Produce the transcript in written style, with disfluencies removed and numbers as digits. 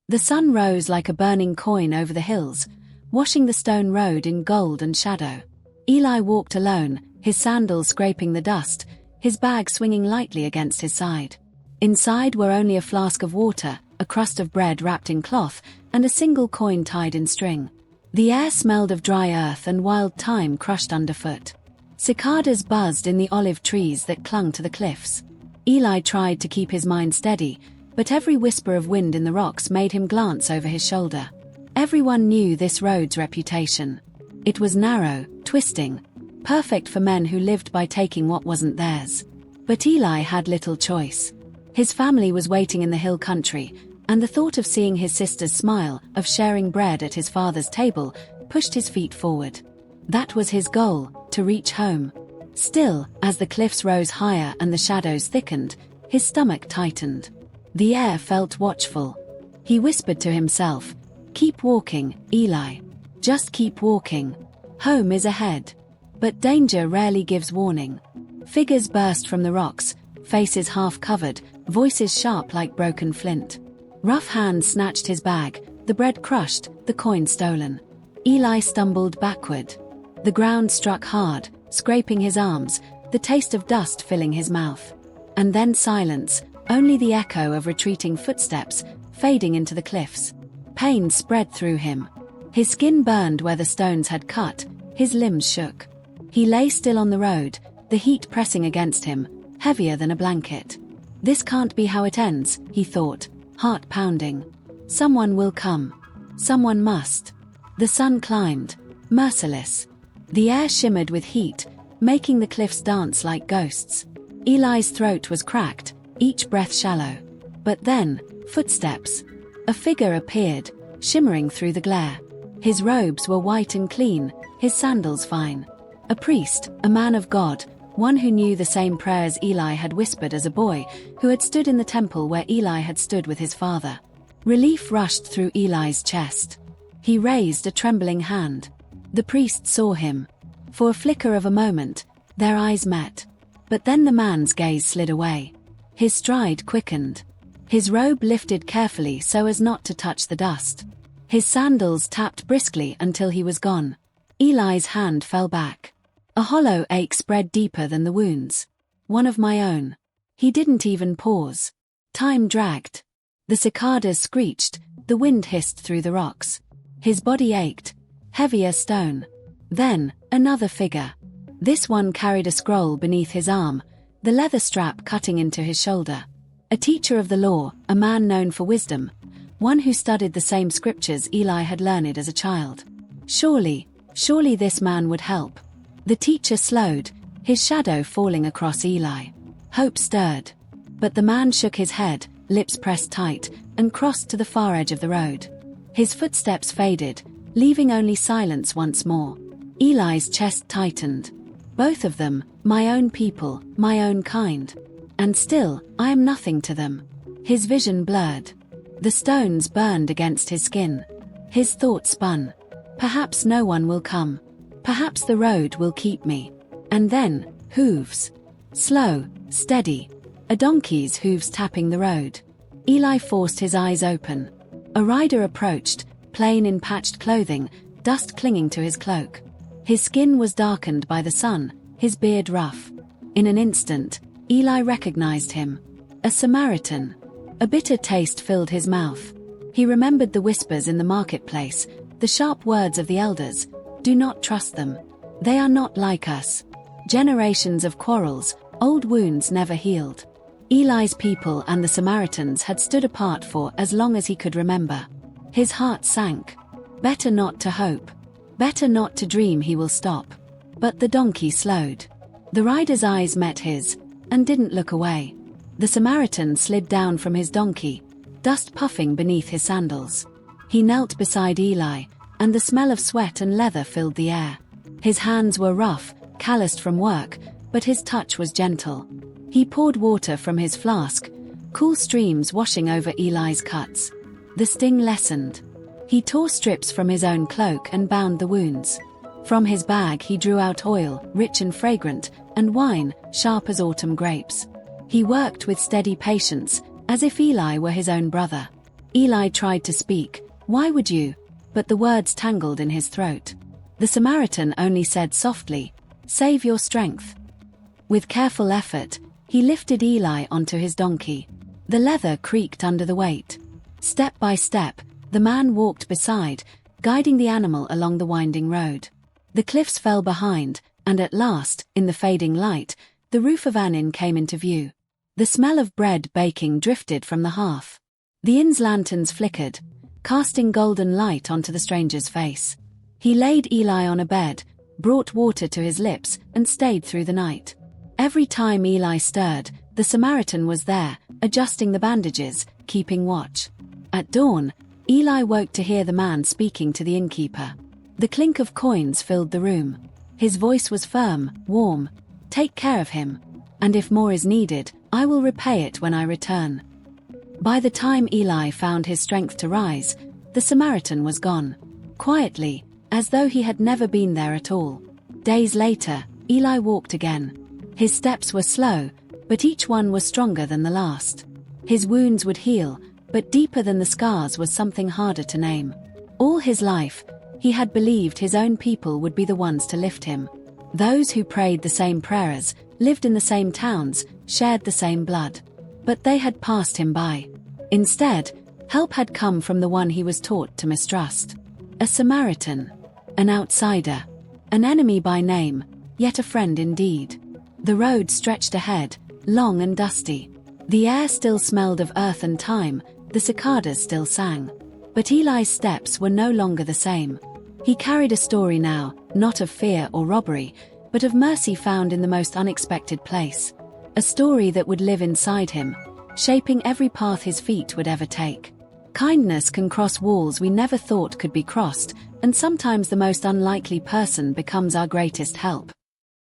The sun rose like a burning coin over the hills, washing the stone road in gold and shadow. Eli walked alone, his sandals scraping the dust, his bag swinging lightly against his side. Inside were only a flask of water, a crust of bread wrapped in cloth, and a single coin tied in string. The air smelled of dry earth and wild thyme crushed underfoot. Cicadas buzzed in the olive trees that clung to the cliffs. Eli tried to keep his mind steady, but every whisper of wind in the rocks made him glance over his shoulder. Everyone knew this road's reputation. It was narrow, twisting, perfect for men who lived by taking what wasn't theirs. But Eli had little choice. His family was waiting in the hill country, and the thought of seeing his sister's smile, of sharing bread at his father's table, pushed his feet forward. That was his goal, to reach home. Still, as the cliffs rose higher and the shadows thickened, his stomach tightened. The air felt watchful. He whispered to himself, "Keep walking, Eli. Just keep walking. Home is ahead." But danger rarely gives warning. Figures burst from the rocks, faces half covered, voices sharp like broken flint. Rough hands snatched his bag, the bread crushed, the coin stolen. Eli stumbled backward. The ground struck hard, scraping his arms, the taste of dust filling his mouth. And then silence, only the echo of retreating footsteps, fading into the cliffs. Pain spread through him. His skin burned where the stones had cut, his limbs shook. He lay still on the road, the heat pressing against him, heavier than a blanket. This can't be how it ends, he thought, heart pounding. Someone will come. Someone must. The sun climbed, merciless. The air shimmered with heat, making the cliffs dance like ghosts. Eli's throat was cracked, each breath shallow. But then, footsteps. A figure appeared, shimmering through the glare. His robes were white and clean, his sandals fine. A priest, a man of God, one who knew the same prayers Eli had whispered as a boy, who had stood in the temple where Eli had stood with his father. Relief rushed through Eli's chest. He raised a trembling hand. The priest saw him. For a flicker of a moment, their eyes met. But then the man's gaze slid away. His stride quickened. His robe lifted carefully so as not to touch the dust. His sandals tapped briskly until he was gone. Eli's hand fell back. A hollow ache spread deeper than the wounds. One of my own. He didn't even pause. Time dragged. The cicadas screeched, the wind hissed through the rocks. His body ached, heavy as stone. Then, another figure. This one carried a scroll beneath his arm, the leather strap cutting into his shoulder. A teacher of the law, a man known for wisdom, one who studied the same scriptures Eli had learned as a child. Surely this man would help. The teacher slowed, his shadow falling across Eli. Hope stirred. But the man shook his head, lips pressed tight, and crossed to the far edge of the road. His footsteps faded, leaving only silence once more. Eli's chest tightened. Both of them, my own people, my own kind. And still, I am nothing to them. His vision blurred. The stones burned against his skin. His thought spun. Perhaps no one will come. Perhaps the road will keep me. And then, hooves. Slow, steady. A donkey's hooves tapping the road. Eli forced his eyes open. A rider approached, plain in patched clothing, dust clinging to his cloak. His skin was darkened by the sun, his beard rough. In an instant, Eli recognized him. A Samaritan. A bitter taste filled his mouth. He remembered the whispers in the marketplace, the sharp words of the elders. Do not trust them. They are not like us. Generations of quarrels, old wounds never healed. Eli's people and the Samaritans had stood apart for as long as he could remember. His heart sank. Better not to hope. Better not to dream he will stop. But the donkey slowed. The rider's eyes met his, and didn't look away. The Samaritan slid down from his donkey, dust puffing beneath his sandals. He knelt beside Eli, and the smell of sweat and leather filled the air. His hands were rough, calloused from work, but his touch was gentle. He poured water from his flask, cool streams washing over Eli's cuts. The sting lessened. He tore strips from his own cloak and bound the wounds. From his bag he drew out oil, rich and fragrant, and wine, sharp as autumn grapes. He worked with steady patience, as if Eli were his own brother. Eli tried to speak, "Why would you?" but the words tangled in his throat. The Samaritan only said softly, "Save your strength." With careful effort, he lifted Eli onto his donkey. The leather creaked under the weight. Step by step, the man walked beside, guiding the animal along the winding road. The cliffs fell behind, and at last, in the fading light, the roof of an inn came into view. The smell of bread baking drifted from the hearth. The inn's lanterns flickered, casting golden light onto the stranger's face. He laid Eli on a bed, brought water to his lips, and stayed through the night. Every time Eli stirred, the Samaritan was there, adjusting the bandages, keeping watch. At dawn, Eli woke to hear the man speaking to the innkeeper. The clink of coins filled the room. His voice was firm, warm. "Take care of him, and if more is needed, I will repay it when I return." By the time Eli found his strength to rise, the Samaritan was gone. Quietly, as though he had never been there at all. Days later, Eli walked again. His steps were slow, but each one was stronger than the last. His wounds would heal, but deeper than the scars was something harder to name. All his life, he had believed his own people would be the ones to lift him. Those who prayed the same prayers, lived in the same towns, shared the same blood. But they had passed him by. Instead, help had come from the one he was taught to mistrust. A Samaritan. An outsider. An enemy by name, yet a friend indeed. The road stretched ahead, long and dusty. The air still smelled of earth and time, the cicadas still sang. But Eli's steps were no longer the same. He carried a story now, not of fear or robbery, but of mercy found in the most unexpected place. A story that would live inside him, shaping every path his feet would ever take. Kindness can cross walls we never thought could be crossed, and sometimes the most unlikely person becomes our greatest help.